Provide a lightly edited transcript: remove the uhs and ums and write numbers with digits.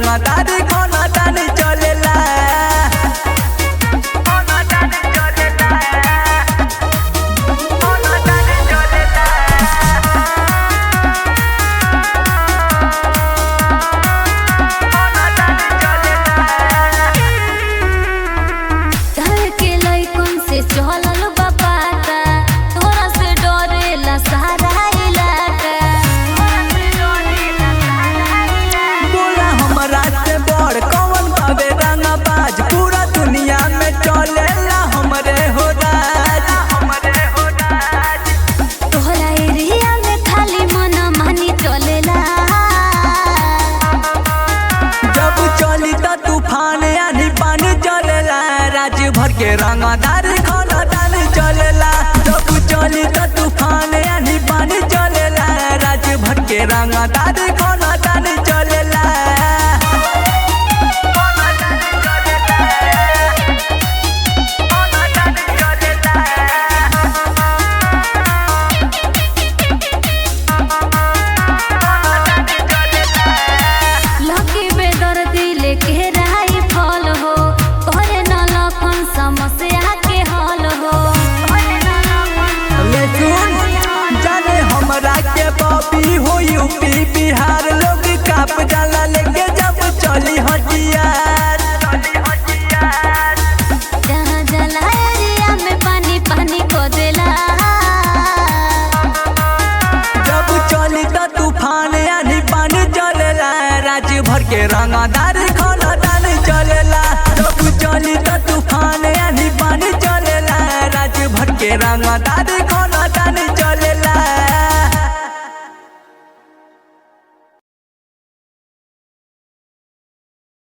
रंगदारी खाना तानी चलेला। चलल बापाता तोरा से डरेला सारा इलाका। बोला हमरा से बड़ कौन बाबे रंगबाज, पूरा दुनिया में चलेला हमरे हो राज। तोहरा एरिया में खाली मन मानी चलेला। जब चली त तूफान आनी पानी चलेला, राज भर के रंगदारी खाना तानी चलेला। जब चली त तूफान आनी पानी चलेला, राज भर के रंगदारी खाना तानी चलेला। लकी बेदर्दी लेके राई फल हो, तोरे न लखन समस्या के हल हो। ले सुन जाने हमरा के बॉबी हो यूपी बिहार, लोग काप जाला लेके जब चली हथियार। जहाँ जला एरिया में पानी पानी को देला। जब चली त तूफान आनी पानी चलेला, राज भर के रंगदारी खाना तानी चलेला। जब चली त तूफान आनी पानी चलेला, राज भर के रंगदारी खाना तानी चलेला।